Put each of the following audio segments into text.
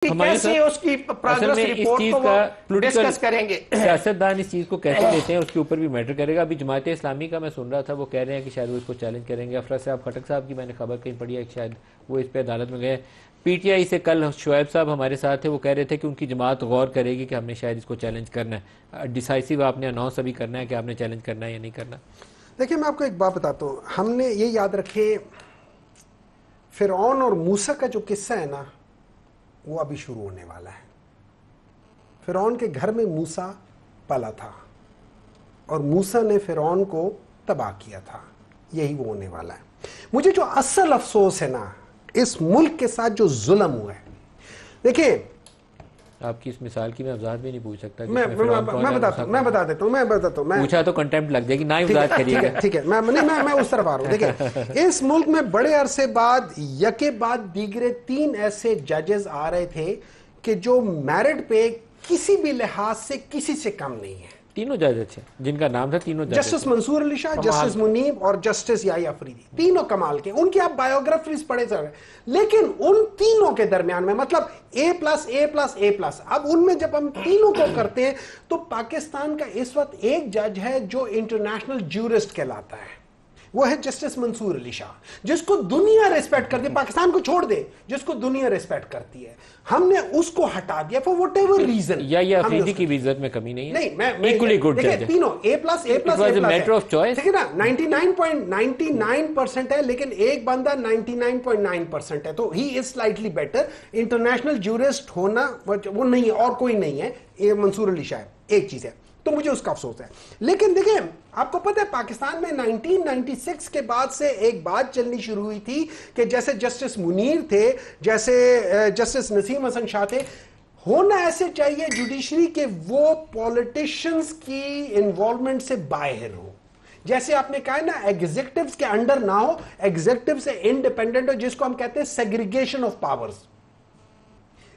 कैसे उसकी progress report को वो डिस्कस करेंगे। सियासतदान इस चीज को कैसे लेते हैं उसके ऊपर भी मैटर करेगा। अभी जमात इस्लामी का मैं सुन रहा था, वो कह रहे हैं कि शायद वो इसको चैलेंज करेंगे। अफरत साहब खटक साहब की मैंने खबर कहीं पढ़ी है कि शायद वो इस पर अदालत में गए। पीटीआई से कल शुएब साहब हमारे साथ थे, वो कह रहे थे कि उनकी जमात गौर करेगी कि हमने शायद इसको चैलेंज करना है। डिसाइसिव आपने अनाउंस अभी करना है कि आपने चैलेंज करना है या नहीं करना। देखिए मैं आपको एक बात बताता हूँ, हमने ये याद रखे फिरौन और मूसा का जो किस्सा है ना, वो अभी शुरू होने वाला है। फिरौन के घर में मूसा पला था और मूसा ने फिरौन को तबाह किया था, यही वो होने वाला है। मुझे जो असल अफसोस है ना इस मुल्क के साथ जो जुल्म हुआ है, देखिए आपकी इस मिसाल की मैं वजाहत भी नहीं पूछ सकता। मैं बता देता हूँ। पूछा तो कंटेम्प्ट लग जाएगी, ना ही वजाहत करिएगा। ठीक है, मैं उस तरफ आ रहा हूँ। देखिए इस मुल्क में बड़े अरसे बाद यके बाद दीगरे 3 ऐसे जजेस आ रहे थे कि जो मेरिट पे किसी भी लिहाज से किसी से कम नहीं है। तीनों जज अच्छे, जिनका नाम था तीनों जज, जस्टिस मंसूर अली शाह, जस्टिस मुनीब और जस्टिस याहिया अफरीदी, तीनों कमाल के। उनकी आप बायोग्राफीज पढ़े सर, लेकिन उन तीनों के दरमियान में मतलब A+, अब उनमें जब हम तीनों को करते हैं तो पाकिस्तान का इस वक्त एक जज है जो इंटरनेशनल ज्यूरिस्ट कहलाता है, वो है जस्टिस मंसूर अली शाह, जिसको दुनिया रिस्पेक्ट करती है। पाकिस्तान को छोड़ दे, जिसको दुनिया रिस्पेक्ट करती है, हमने उसको हटा दिया फॉर व्हाटएवर रीजन। या अफरीदी की भी इज्जत में कमी नहीं है। नहीं, मैं इक्वली गुड जज है। तीनों A+, मैटर ऑफ चॉइस, ठीक है ना। 99.99% है, लेकिन एक बंदा 99.9% है, तो he is slightly better. International jurist होना वो नहीं है, और कोई नहीं है, ये मंसूर अली शाह एक चीज है, तो मुझे उसका अफसोस है। लेकिन देखिए आपको पता है पाकिस्तान में 1996 के बाद से एक बात चलनी शुरू हुई थी कि जैसे जस्टिस मुनीर थे, जैसे जस्टिस नसीम हसन शाह थे, होना ऐसे चाहिए जुडिशरी के वो पॉलिटिशियंस की इन्वॉल्वमेंट से बाहर हो। जैसे आपने कहा ना एग्जीक्यूटिव्स के अंडर ना हो, एग्जीक्यूटिव से इंडिपेंडेंट हो, जिसको हम कहते हैं segregation of powers.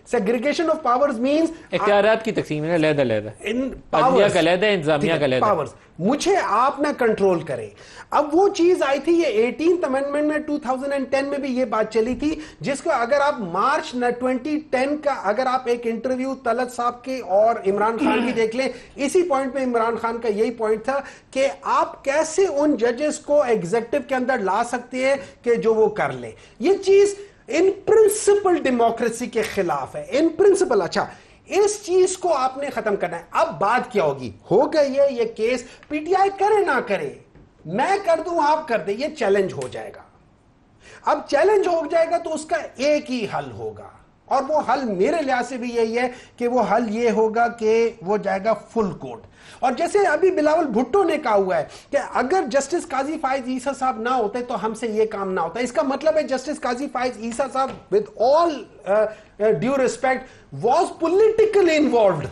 Segregation of powers means इख्तियारात की तकसीम है, अलग-अलग अदलिया का अलग है, इंतजामिया का अलग पावर्स, मुझे आप ना कंट्रोल करें। अब वो चीज आई थी, ये 18th अमेंडमेंट में 2010 में भी ये बात चली थी, जिसको अगर आप मार्च 2010 का अगर आप एक इंटरव्यू तलत साहब के और इमरान खान की देख लें, इसी पॉइंट में इमरान खान का यही पॉइंट था कि आप कैसे उन जजेस को एग्जीक्यूटिव के अंदर ला सकते हैं कि जो वो कर ले। ये चीज इन प्रिंसिपल डेमोक्रेसी के खिलाफ है, इन प्रिंसिपल। अच्छा, इस चीज को आपने खत्म करना है। अब बात क्या होगी, हो गई है ये केस, पीटीआई करे ना करे, मैं कर दूं आप कर दे, ये चैलेंज हो जाएगा। अब चैलेंज हो जाएगा तो उसका एक ही हल होगा, और वो हल मेरे लिहाज से भी यही है कि वो हल ये होगा कि वो जाएगा फुल कोर्ट। और जैसे अभी बिलावल भुट्टो ने कहा हुआ है कि अगर जस्टिस काजी फाइज ईसा साहब ना होते तो हमसे ये काम ना होता। इसका मतलब है जस्टिस काजी फाइज ईसा साहब with all due respect was politically involved